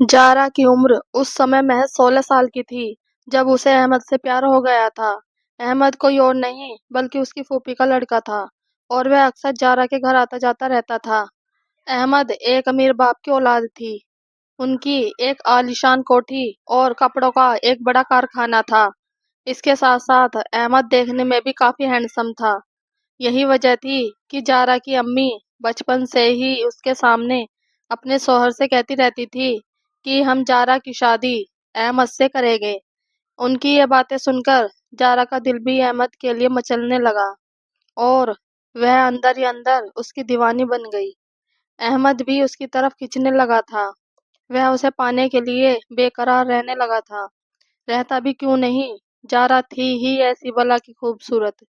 جارا کی عمر اس سمے محض 16 سال کی تھی جب اسے احمد سے پیار ہو گیا تھا۔ احمد کوئی اور نہیں بلکہ اس کی پھوپھی کا لڑکا تھا اور وہ اکثر جارا کے گھر آتا جاتا رہتا تھا۔ احمد ایک امیر باپ کی اولاد تھی۔ ان کی ایک عالیشان کوٹھی اور کپڑوں کا ایک بڑا کارخانہ تھا۔ اس کے ساتھ ساتھ احمد دیکھنے میں بھی کافی ہینڈسم تھا۔ یہی وجہ تھی کہ جارا کی امی بچپن سے ہی اس کے سامنے اپنے شوہر سے کہتی رہتی تھی کہ ہم جارا کی شادی احمد سے کریں گے۔ ان کی یہ باتیں سن کر جارا کا دل بھی احمد کے لیے مچلنے لگا اور وہ اندر ہی اندر اس کی دیوانی بن گئی۔ احمد بھی اس کی طرف کھنچنے لگا تھا۔ وہ اسے پانے کے لیے بے قرار رہنے لگا تھا۔ رہتا بھی کیوں نہیں، جارا تھی ہی ایسی بلا کی خوبصورت،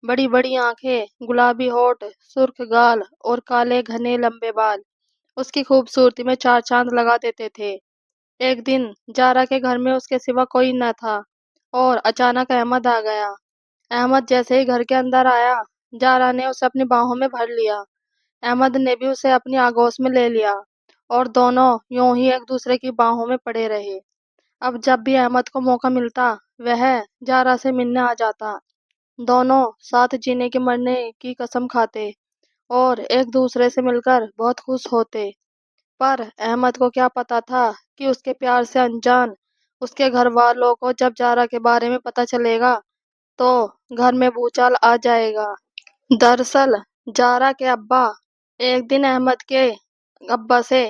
بڑی بڑی آنکھیں، گلابی ہونٹ، سرخ گال اور کالے گھنے لمبے بال اس کی خوبصورتی میں چار چاند لگا دیتے تھے۔ ایک دن جارا کے گھر میں اس کے سوا کوئی نہ تھا اور اچانک احمد آ گیا۔ احمد جیسے ہی گھر کے اندر آیا، جارا نے اسے اپنی باہوں میں بھر لیا۔ احمد نے بھی اسے اپنی آگوش میں لے لیا اور دونوں یوں ہی ایک دوسرے کی باہوں میں پڑے رہے۔ اب جب بھی احمد کو موقع ملتا وہ جارا سے ملنے آ جاتا۔ دونوں ساتھ جینے کی مرنے کی قسم کھاتے اور ایک دوسرے سے مل کر بہت خوش ہوتے۔ پر احمد کو کیا پتا تھا کہ اس کے پیار سے انجان اس کے گھر والوں کو جب جارا کے بارے میں پتا چلے گا تو گھر میں بھوچال آ جائے گا۔ دراصل جارا کے ابا ایک دن احمد کے ابا سے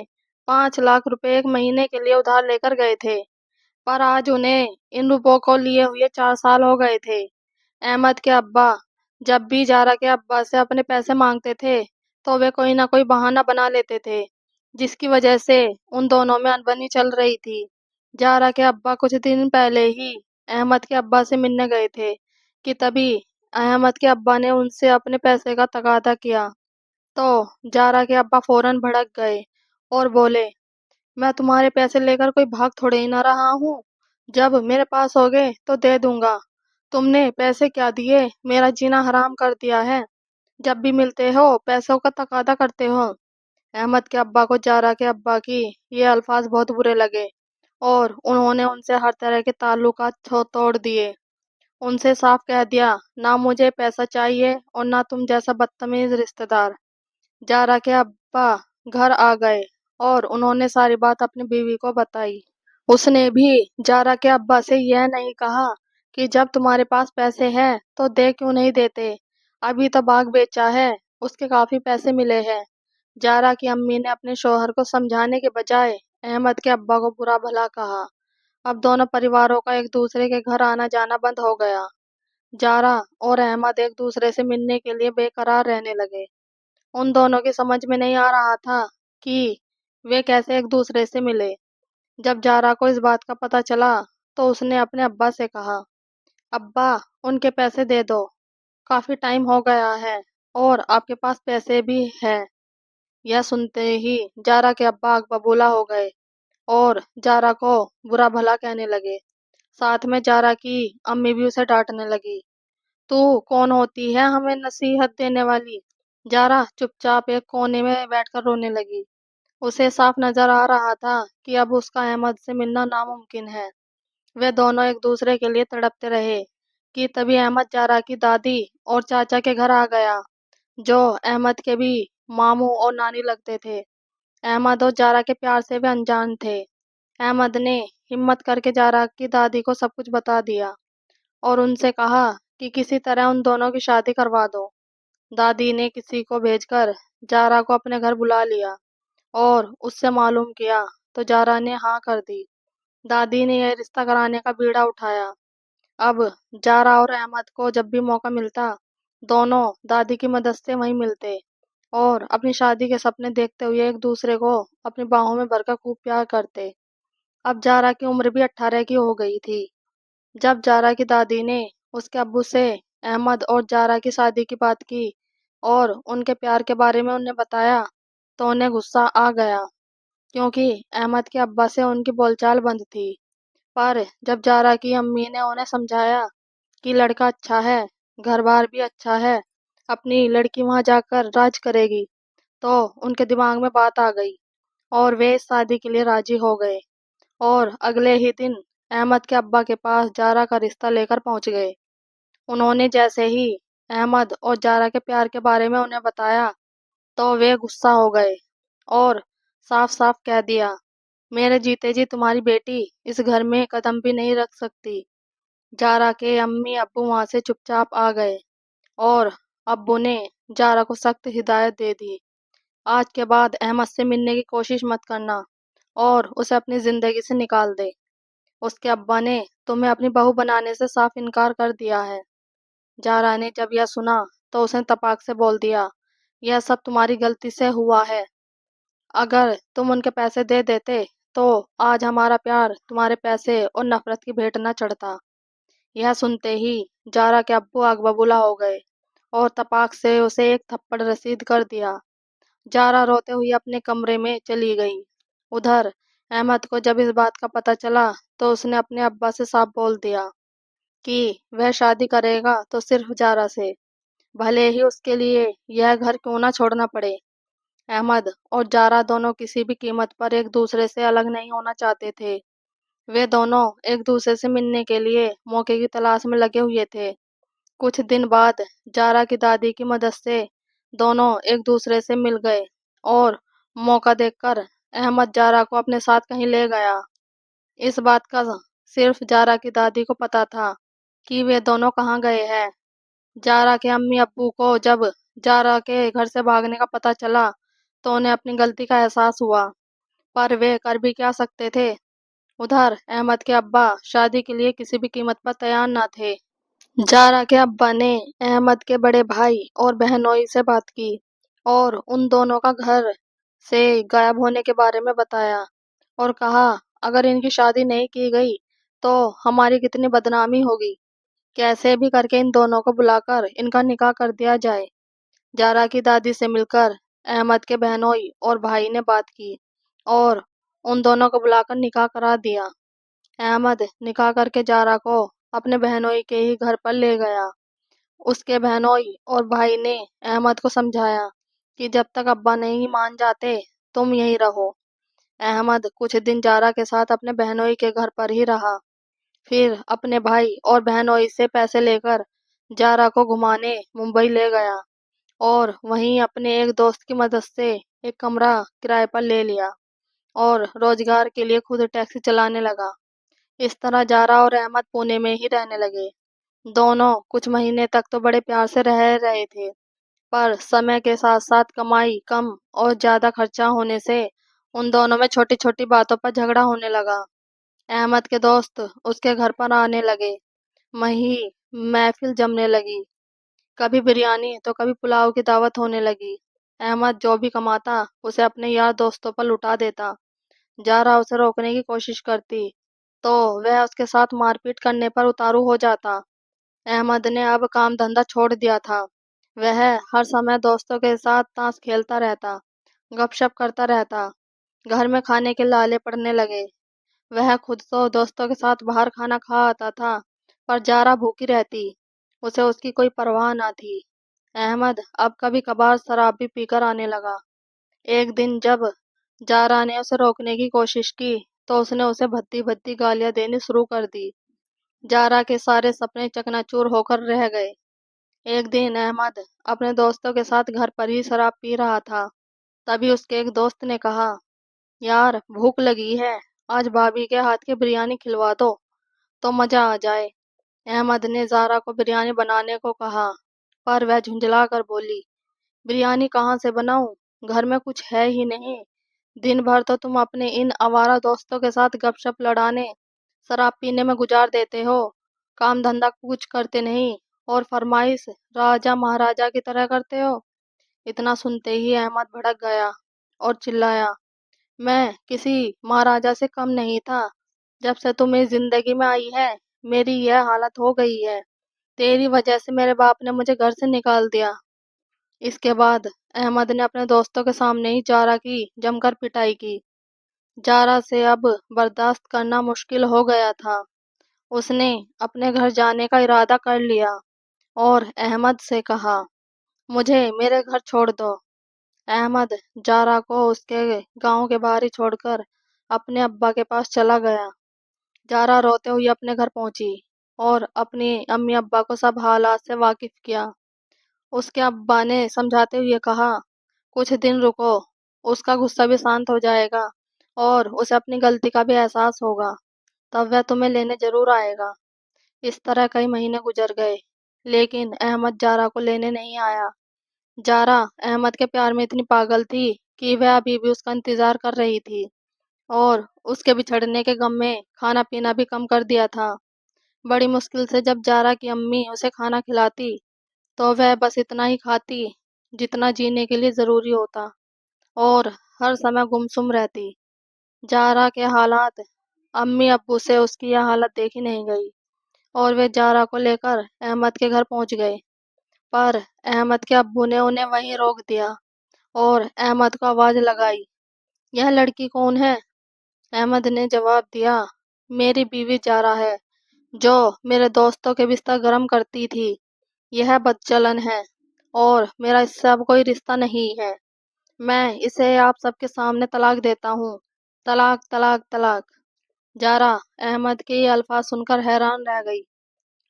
5 لاکھ روپے ایک مہینے کے لیے ادھار لے کر گئے تھے، پر آج انہیں ان روپوں کو لیے ہوئے 4 سال ہو گئے تھے۔ احمد کے ابا جب بھی جارا کے ابا سے اپنے پیسے مانگتے تھے تو وہ کوئی نہ کوئی بہانہ بنا لیتے تھے، جس کی وجہ سے ان دونوں میں انبنی چل رہی تھی۔ جارا کے ابا کچھ دن پہلے ہی احمد کے ابا سے ملنے گئے تھے کہ تبھی احمد کے ابا نے ان سے اپنے پیسے کا تقاضا کیا تو جارا کے ابا فوراً بھڑک گئے اور بولے، میں تمہارے پیسے لے کر کوئی بھاگ تھوڑے ہی نہ رہا ہوں، جب میرے پاس ہوگے تو دے دوں گا۔ تم نے پیسے کیا دیے، میرا جینا حرام کر دیا ہے۔ جب بھی ملتے ہو پیسوں کا تقاضا کرتے ہو۔ احمد کے ابا کو جارا کے ابا کی یہ الفاظ بہت برے لگے اور انہوں نے ان سے ہر طرح کے تعلقات توڑ دیے۔ ان سے صاف کہہ دیا، نہ مجھے پیسہ چاہیے اور نہ تم جیسا بدتمیز رشتہ دار۔ جارا کے ابا گھر آ گئے اور انہوں نے ساری بات اپنی بیوی کو بتائی۔ اس نے بھی جارا کے ابا سے یہ نہیں کہا کہ جب تمہارے پاس پیسے ہیں تو دے کیوں نہیں دیتے، ابھی تو باغ بیچا ہے، اس کے کافی پیسے ملے ہیں۔ جارا کی امی نے اپنے شوہر کو سمجھانے کے بجائے احمد کے ابا کو برا بھلا کہا۔ اب دونوں پریواروں کا ایک دوسرے کے گھر آنا جانا بند ہو گیا۔ جارا اور احمد ایک دوسرے سے ملنے کے لیے بے قرار رہنے لگے۔ ان دونوں کی سمجھ میں نہیں آ رہا تھا کہ وہ کیسے ایک دوسرے سے ملے۔ جب جارا کو اس بات کا پتہ چلا تو اس نے اپنے ابا سے کہا، ابا ان کے پیسے دے دو، کافی ٹائم ہو گیا ہے اور آپ کے پاس پیسے بھی ہیں۔ یہ سنتے ہی جارا کے ابا آگ ببولا ہو گئے اور جارا کو برا بھلا کہنے لگے۔ ساتھ میں جارا کی امی بھی اسے ڈانٹنے لگی، تو کون ہوتی ہے ہمیں نصیحت دینے والی؟ جارا چپ چاپ ایک کونے میں بیٹھ کر رونے لگی۔ اسے صاف نظر آ رہا تھا کہ اب اس کا احمد سے ملنا ناممکن ہے۔ وہ دونوں ایک دوسرے کے لیے تڑپتے رہے کہ تبھی احمد جارا کی دادی اور چاچا کے گھر آ گیا، جو احمد کے بھی ماموں اور نانی لگتے تھے۔ احمد اور جارا کے پیار سے وہ انجان تھے۔ احمد نے ہمت کر کے جارا کی دادی کو سب کچھ بتا دیا اور ان سے کہا کہ کسی طرح ان دونوں کی شادی کروا دو۔ دادی نے کسی کو بھیج کر جارا کو اپنے گھر بلا لیا اور اس سے معلوم کیا تو جارا نے ہاں کر دی۔ دادی نے یہ رشتہ کرانے کا بیڑا اٹھایا۔ اب جارا اور احمد کو جب بھی موقع ملتا دونوں دادی کی مدد سے وہیں ملتے اور اپنی شادی کے سپنے دیکھتے ہوئے ایک دوسرے کو اپنی باہوں میں بھر کر خوب پیار کرتے۔ اب جارا کی عمر بھی 18 کی ہو گئی تھی۔ جب جارا کی دادی نے اس کے ابو سے احمد اور جارا کی شادی کی بات کی اور ان کے پیار کے بارے میں انہیں بتایا تو انہیں غصہ آ گیا، کیونکہ احمد کے ابا سے ان کی بول چال بند تھی۔ پر جب جارا کی امی نے انہیں سمجھایا کہ لڑکا اچھا ہے، گھر بار بھی اچھا ہے، اپنی لڑکی وہاں جا کر راج کرے گی، تو ان کے دماغ میں بات آ گئی اور وہ اس شادی کے لیے راضی ہو گئے، اور اگلے ہی دن احمد کے ابا کے پاس جارا کا رشتہ لے کر پہنچ گئے۔ انہوں نے جیسے ہی احمد اور جارا کے پیار کے بارے میں انہیں بتایا تو وہ غصہ ہو گئے اور صاف صاف کہہ دیا، میرے جیتے جی تمہاری بیٹی اس گھر میں قدم بھی نہیں رکھ سکتی۔ جارا کے امی ابو وہاں سے چپ چاپ آ گئے اور ابو نے جارا کو سخت ہدایت دے دی، آج کے بعد احمد سے ملنے کی کوشش مت کرنا اور اسے اپنی زندگی سے نکال دے۔ اس کے ابا نے تمہیں اپنی بہو بنانے سے صاف انکار کر دیا ہے۔ جارا نے جب یہ سنا تو اس نے تپاک سے بول دیا، یہ سب تمہاری غلطی سے ہوا ہے، اگر تم ان کے پیسے دے دیتے تو آج ہمارا پیار تمہارے پیسے اور نفرت کی بھیٹ نہ چڑھتا۔ یہ سنتے ہی جارا کے ابو آگ ببولا ہو گئے اور تپاک سے اسے ایک تھپڑ رسید کر دیا۔ جارا روتے ہوئی اپنے کمرے میں چلی گئی۔ ادھر احمد کو جب اس بات کا پتہ چلا تو اس نے اپنے ابا سے صاف بول دیا کہ وہ شادی کرے گا تو صرف جارا سے، بھلے ہی اس کے لیے یہ گھر کیوں نہ چھوڑنا پڑے۔ احمد اور جارا دونوں کسی بھی قیمت پر ایک دوسرے سے الگ نہیں ہونا چاہتے تھے۔ وہ دونوں ایک دوسرے سے ملنے کے لیے موقع کی تلاش میں لگے ہوئے تھے۔ کچھ دن بعد جارا کی دادی کی مدد سے دونوں ایک دوسرے سے مل گئے اور موقع دیکھ کر احمد جارا کو اپنے ساتھ کہیں لے گیا۔ اس بات کا صرف جارا کی دادی کو پتا تھا کہ وہ دونوں کہاں گئے ہیں۔ جارا کے امی ابو کو جب جارا کے گھر سے بھاگنے کا پتہ چلا تو انہیں اپنی غلطی کا احساس ہوا، پر وہ کر بھی کیا سکتے تھے۔ ادھر احمد کے ابا شادی کے لیے کسی بھی قیمت پر تیار نہ تھے۔ جارا کے ابا نے احمد کے بڑے بھائی اور بہنوئی سے بات کی اور ان دونوں کا گھر سے غائب ہونے کے بارے میں بتایا اور کہا، اگر ان کی شادی نہیں کی گئی تو ہماری کتنی بدنامی ہوگی، کیسے بھی کر کے ان دونوں کو بلا کر ان کا نکاح کر دیا جائے۔ جارا کی دادی سے مل کر احمد کے بہنوئی اور بھائی نے بات کی اور ان دونوں کو بلا کر نکاح کرا دیا۔ احمد نکاح کر کے جارا کو اپنے بہنوئی کے ہی گھر پر لے گیا۔ اس کے بہنوئی اور بھائی نے احمد کو سمجھایا کہ جب تک ابا نہیں مان جاتے تم یہیں رہو۔ احمد کچھ دن جارا کے ساتھ اپنے بہنوئی کے گھر پر ہی رہا، پھر اپنے بھائی اور بہنوئی سے پیسے لے کر جارا کو گھمانے ممبئی لے گیا اور وہیں اپنے ایک دوست کی مدد سے ایک کمرہ کرائے پر لے لیا اور روزگار کے لیے خود ٹیکسی چلانے لگا۔ اس طرح جارا اور احمد پونے میں ہی رہنے لگے۔ دونوں کچھ مہینے تک تو بڑے پیار سے رہ رہے تھے، پر سمے کے ساتھ ساتھ کمائی کم اور زیادہ خرچہ ہونے سے ان دونوں میں چھوٹی چھوٹی باتوں پر جھگڑا ہونے لگا۔ احمد کے دوست اس کے گھر پر آنے لگے، وہیں محفل جمنے لگی، کبھی بریانی تو کبھی پلاؤ کی دعوت ہونے لگی۔ احمد جو بھی کماتا اسے اپنے یار دوستوں پر لٹا دیتا۔ جارا اسے روکنے کی کوشش کرتی تو وہ اس کے ساتھ مار پیٹ کرنے پر اتارو ہو جاتا۔ احمد نے اب کام دھندا چھوڑ دیا تھا، وہ ہر سمے دوستوں کے ساتھ تاش کھیلتا رہتا، گپ شپ کرتا رہتا۔ گھر میں کھانے کے لالے پڑنے لگے۔ وہ خود تو دوستوں کے ساتھ باہر کھانا کھا آتا تھا، پر جارا بھوکی رہتی، اسے اس کی کوئی پرواہ نہ تھی۔ احمد اب کبھی کبھار شراب بھی پی کر آنے لگا۔ ایک دن جب جارا نے اسے روکنے کی کوشش کی تو اس نے اسے بھدی بھدی گالیاں دینی شروع کر دی۔ جارا کے سارے سپنے چکناچور ہو کر رہ گئے۔ ایک دن احمد اپنے دوستوں کے ساتھ گھر پر ہی شراب پی رہا تھا، تبھی اس کے ایک دوست نے کہا، یار بھوک لگی ہے، آج بھابھی کے ہاتھ کی بریانی کھلوا دو تو مزہ آ جائے۔ احمد نے زارا کو بریانی بنانے کو کہا، پر وہ جھنجھلا کر بولی، بریانی کہاں سے بناؤں، گھر میں کچھ ہے ہی نہیں، دن بھر تو تم اپنے ان آوارہ دوستوں کے ساتھ گپ شپ لڑانے، شراب پینے میں گزار دیتے ہو، کام دھندا کچھ کرتے نہیں اور فرمائش راجا مہاراجا کی طرح کرتے ہو۔ اتنا سنتے ہی احمد بھڑک گیا اور چلایا، میں کسی مہاراجا سے کم نہیں تھا، جب سے تم اس زندگی میں آئی ہے میری یہ حالت ہو گئی ہے، تیری وجہ سے میرے باپ نے مجھے گھر سے نکال دیا۔ اس کے بعد احمد نے اپنے دوستوں کے سامنے ہی جارا کی جم کر پٹائی کی۔ جارا سے اب برداشت کرنا مشکل ہو گیا تھا۔ اس نے اپنے گھر جانے کا ارادہ کر لیا اور احمد سے کہا، مجھے میرے گھر چھوڑ دو، احمد جارا کو اس کے گاؤں کے باہر ہی چھوڑ کر اپنے ابا کے پاس چلا گیا۔ جارا روتے ہوئے اپنے گھر پہنچی اور اپنی امی ابا کو سب حالات سے واقف کیا۔ اس کے ابا نے سمجھاتے ہوئے کہا، کچھ دن رکو، اس کا غصہ بھی شانت ہو جائے گا اور اسے اپنی غلطی کا بھی احساس ہوگا، تب وہ تمہیں لینے ضرور آئے گا۔ اس طرح کئی مہینے گزر گئے، لیکن احمد جارا کو لینے نہیں آیا۔ جارا احمد کے پیار میں اتنی پاگل تھی کہ وہ ابھی بھی اس کا انتظار کر رہی تھی اور اس کے بچھڑنے کے غم میں کھانا پینا بھی کم کر دیا تھا۔ بڑی مشکل سے جب جارا کی امی اسے کھانا کھلاتی تو وہ بس اتنا ہی کھاتی جتنا جینے کے لیے ضروری ہوتا اور ہر سمے گمسم رہتی۔ جارا کے حالات امی ابو سے اس کی یہ حالت دیکھی نہیں گئی اور وہ جارا کو لے کر احمد کے گھر پہنچ گئے، پر احمد کے ابو نے انہیں وہیں روک دیا اور احمد کو آواز لگائی، یہ لڑکی کون ہے؟ احمد نے جواب دیا، میری بیوی جارا ہے، جو میرے دوستوں کے بستر گرم کرتی تھی۔ یہ بدچلن ہے اور میرا اس سے اب کوئی رشتہ نہیں ہے۔ میں اسے آپ سب کے سامنے طلاق دیتا ہوں، طلاق طلاق طلاق۔ جارا احمد کے یہ الفاظ سن کر حیران رہ گئی۔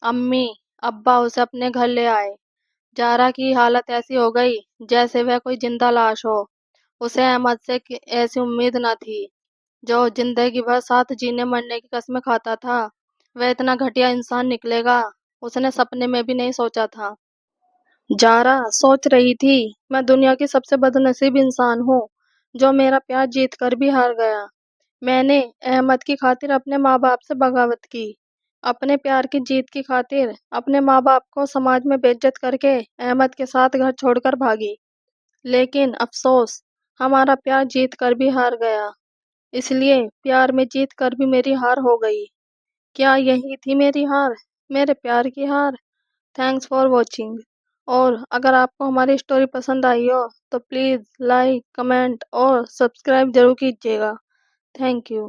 امی ابا اسے اپنے گھر لے آئے۔ جارا کی حالت ایسی ہو گئی جیسے وہ کوئی زندہ لاش ہو۔ اسے احمد سے ایسی امید نہ تھی، جو زندگی بھر ساتھ جینے مرنے کی قسمیں کھاتا تھا، وہ اتنا گھٹیا انسان نکلے گا اس نے سپنے میں بھی نہیں سوچا تھا۔ جارا سوچ رہی تھی، میں دنیا کی سب سے بدنصیب انسان ہوں جو میرا پیار جیت کر بھی ہار گیا۔ میں نے احمد کی خاطر اپنے ماں باپ سے بغاوت کی، اپنے پیار کی جیت کی خاطر اپنے ماں باپ کو سماج میں بے عزت کر کے احمد کے ساتھ گھر چھوڑ کر بھاگی۔ لیکن افسوس، ہمارا پیار جیت کر بھی ہار گیا، اس لیے پیار میں جیت کر بھی میری ہار ہو گئی۔ کیا یہی تھی میری ہار، میرے پیار کی ہار؟ Thanks for watching. اور اگر آپ کو ہماری اسٹوری پسند آئی ہو تو پلیز لائک، کمنٹ اور سبسکرائب ضرور کیجیے گا۔ Thank you.